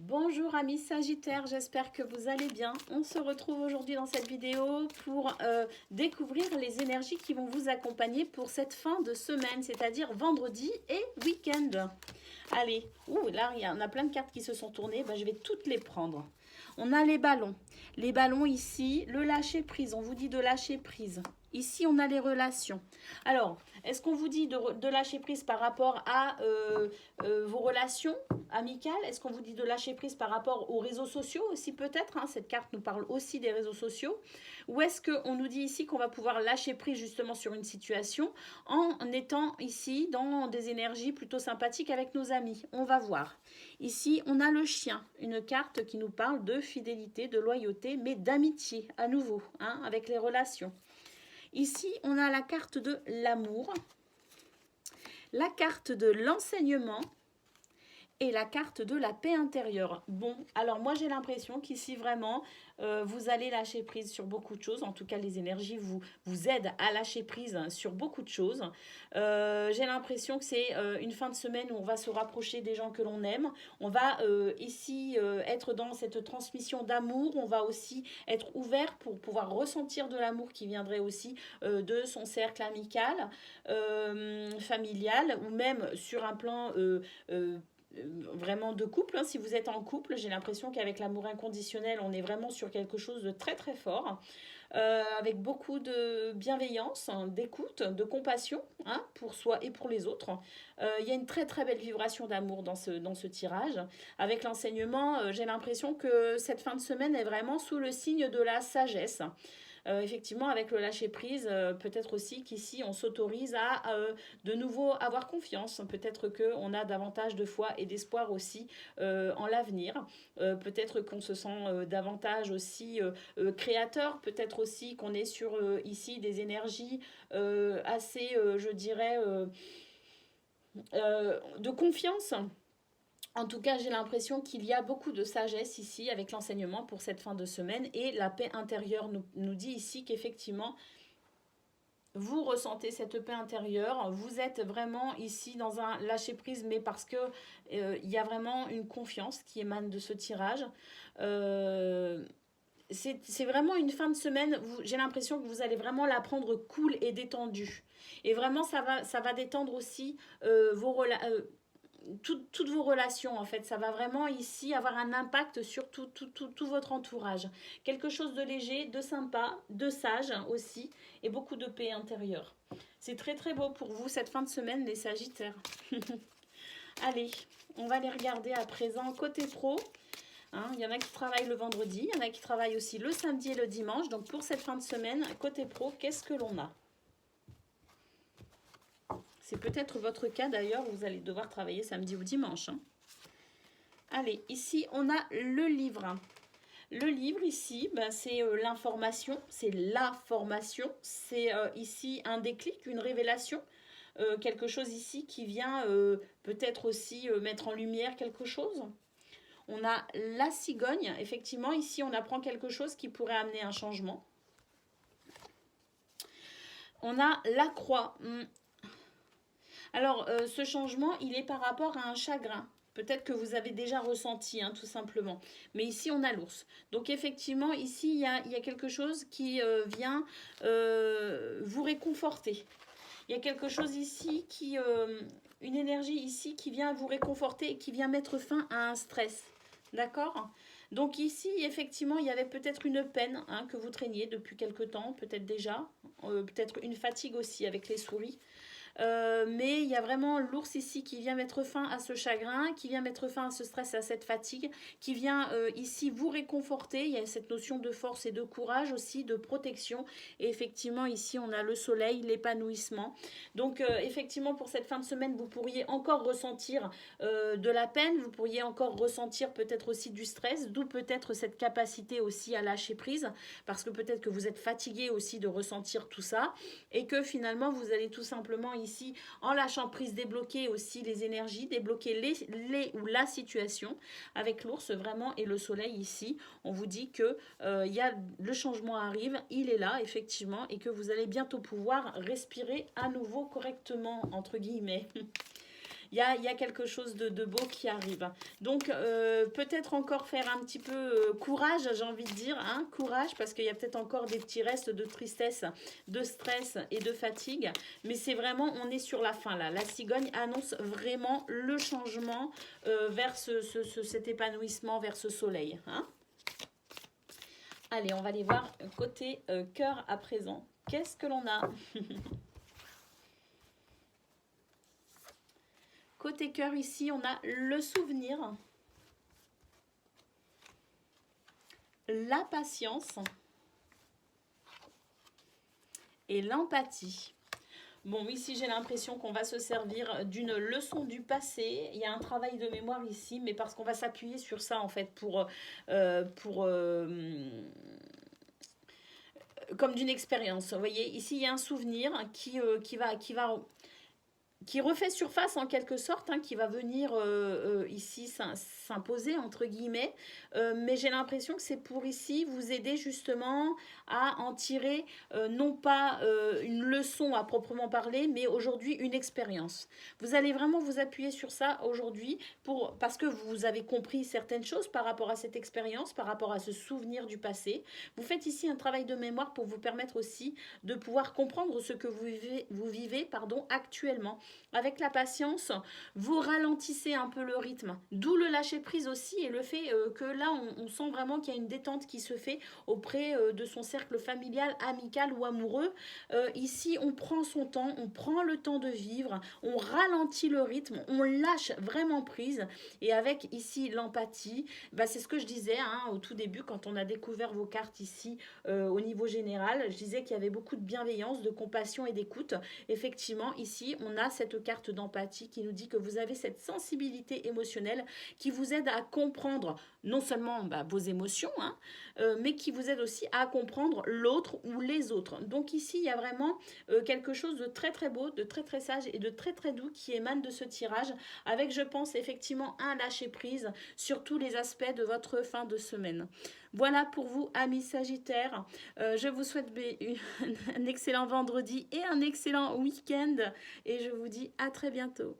Bonjour amis Sagittaires, j'espère que vous allez bien. On se retrouve aujourd'hui dans cette vidéo pour découvrir les énergies qui vont vous accompagner pour cette fin de semaine, c'est-à-dire vendredi et week-end. Allez, là il y en a plein de cartes qui se sont tournées, je vais toutes les prendre. On a les ballons. Les ballons ici, le lâcher prise, on vous dit de lâcher prise. Ici, on a les relations. Alors, est-ce qu'on vous dit de lâcher prise par rapport à vos relations amicales? Est-ce qu'on vous dit de lâcher prise par rapport aux réseaux sociaux aussi peut-être, hein? Cette carte nous parle aussi des réseaux sociaux. Ou est-ce qu'on nous dit ici qu'on va pouvoir lâcher prise justement sur une situation en étant ici dans des énergies plutôt sympathiques avec nos amis? On va voir. Ici, on a le chien, une carte qui nous parle de fidélité, de loyauté, mais d'amitié à nouveau, hein, avec les relations. Ici, on a la carte de l'amour, la carte de l'enseignement et la carte de la paix intérieure. Bon, alors moi j'ai l'impression qu'ici vraiment, vous allez lâcher prise sur beaucoup de choses. En tout cas, les énergies vous aident à lâcher prise sur beaucoup de choses. J'ai l'impression que c'est une fin de semaine où on va se rapprocher des gens que l'on aime. On va ici être dans cette transmission d'amour. On va aussi être ouvert pour pouvoir ressentir de l'amour qui viendrait aussi de son cercle amical, familial, ou même sur un plan vraiment de couple, hein. Si vous êtes en couple, j'ai l'impression qu'avec l'amour inconditionnel, on est vraiment sur quelque chose de très très fort, avec beaucoup de bienveillance, hein, d'écoute, de compassion, hein, pour soi et pour les autres. Il y a une très très belle vibration d'amour dans ce tirage. Avec l'enseignement, j'ai l'impression que cette fin de semaine est vraiment sous le signe de la sagesse. Effectivement, avec le lâcher-prise, peut-être aussi qu'ici, on s'autorise à de nouveau avoir confiance. Peut-être qu'on a davantage de foi et d'espoir aussi en l'avenir. Peut-être qu'on se sent davantage aussi créateur. Peut-être aussi qu'on est sur ici des énergies assez, je dirais, de confiance. En tout cas, j'ai l'impression qu'il y a beaucoup de sagesse ici avec l'enseignement pour cette fin de semaine, et la paix intérieure nous dit ici qu'effectivement, vous ressentez cette paix intérieure, vous êtes vraiment ici dans un lâcher-prise, mais parce que il y a vraiment une confiance qui émane de ce tirage. Euh, c'est vraiment une fin de semaine, j'ai l'impression que vous allez vraiment la prendre cool et détendue. Et vraiment, ça va détendre aussi vos relations, toutes vos relations, en fait. Ça va vraiment ici avoir un impact sur tout votre entourage. Quelque chose de léger, de sympa, de sage aussi, et beaucoup de paix intérieure. C'est très très beau pour vous cette fin de semaine, les Sagittaires. Allez, on va les regarder à présent côté pro. Hein, il y en a qui travaillent le vendredi, il y en a qui travaillent aussi le samedi et le dimanche. Donc pour cette fin de semaine, côté pro, qu'est-ce que l'on a? C'est peut-être votre cas d'ailleurs, vous allez devoir travailler samedi ou dimanche, hein. Allez, ici on a le livre. Le livre ici, c'est l'information, c'est la formation, c'est ici un déclic, une révélation, quelque chose ici qui vient peut-être aussi mettre en lumière quelque chose. On a la cigogne, effectivement ici on apprend quelque chose qui pourrait amener un changement. On a la croix. Alors, ce changement, il est par rapport à un chagrin. Peut-être que vous avez déjà ressenti, hein, tout simplement. Mais ici, on a l'ours. Donc, effectivement, ici, il y a quelque chose qui vient vous réconforter. Il y a quelque chose ici une énergie ici qui vient vous réconforter et qui vient mettre fin à un stress. D'accord? Donc ici, effectivement, il y avait peut-être une peine, hein, que vous traîniez depuis quelque temps, peut-être déjà. Peut-être une fatigue aussi avec les souris. Mais il y a vraiment l'ours ici qui vient mettre fin à ce chagrin, qui vient mettre fin à ce stress, à cette fatigue, qui vient ici vous réconforter. Il y a cette notion de force et de courage aussi, de protection. Et effectivement, ici, on a le soleil, l'épanouissement. Donc, effectivement, pour cette fin de semaine, vous pourriez encore ressentir de la peine, vous pourriez encore ressentir peut-être aussi du stress, d'où peut-être cette capacité aussi à lâcher prise, parce que peut-être que vous êtes fatigué aussi de ressentir tout ça, et que finalement, vous allez tout simplement ici, en lâchant prise, débloquer aussi les énergies, débloquer les ou la situation. Avec l'ours vraiment et le soleil ici, on vous dit que le changement arrive, il est là effectivement, et que vous allez bientôt pouvoir respirer à nouveau correctement, entre guillemets. il y a quelque chose de beau qui arrive. Donc, peut-être encore faire un petit peu courage, j'ai envie de dire, hein, courage, parce qu'il y a peut-être encore des petits restes de tristesse, de stress et de fatigue. Mais c'est vraiment, on est sur la fin là. La cigogne annonce vraiment le changement vers cet épanouissement, vers ce soleil. Hein. Allez, on va aller voir côté cœur à présent. Qu'est-ce que l'on a? Côté cœur, ici, on a le souvenir, la patience et l'empathie. Bon, ici, j'ai l'impression qu'on va se servir d'une leçon du passé. Il y a un travail de mémoire ici, mais parce qu'on va s'appuyer sur ça, en fait, comme d'une expérience. Vous voyez, ici, il y a un souvenir qui refait surface en quelque sorte, hein, qui va venir ici s'imposer entre guillemets, mais j'ai l'impression que c'est pour ici vous aider justement à en tirer non pas une leçon à proprement parler, mais aujourd'hui une expérience. Vous allez vraiment vous appuyer sur ça aujourd'hui parce que vous avez compris certaines choses par rapport à cette expérience, par rapport à ce souvenir du passé. Vous faites ici un travail de mémoire pour vous permettre aussi de pouvoir comprendre ce que vous vivez actuellement. Avec la patience, vous ralentissez un peu le rythme, d'où le lâcher prise aussi et le fait que là, on sent vraiment qu'il y a une détente qui se fait auprès de son cercle familial, amical ou amoureux. Ici, on prend son temps, on prend le temps de vivre, on ralentit le rythme, on lâche vraiment prise. Et avec ici l'empathie, bah, c'est ce que je disais hein, au tout début quand on a découvert vos cartes ici au niveau général. Je disais qu'il y avait beaucoup de bienveillance, de compassion et d'écoute. Effectivement, ici, on a cette carte d'empathie qui nous dit que vous avez cette sensibilité émotionnelle qui vous aide à comprendre non seulement vos émotions, hein, mais qui vous aide aussi à comprendre l'autre ou les autres. Donc ici, il y a vraiment quelque chose de très très beau, de très très sage et de très très doux qui émane de ce tirage avec, je pense, effectivement un lâcher-prise sur tous les aspects de votre fin de semaine. Voilà pour vous, amis Sagittaires. Je vous souhaite un excellent vendredi et un excellent week-end. Et je vous dis à très bientôt.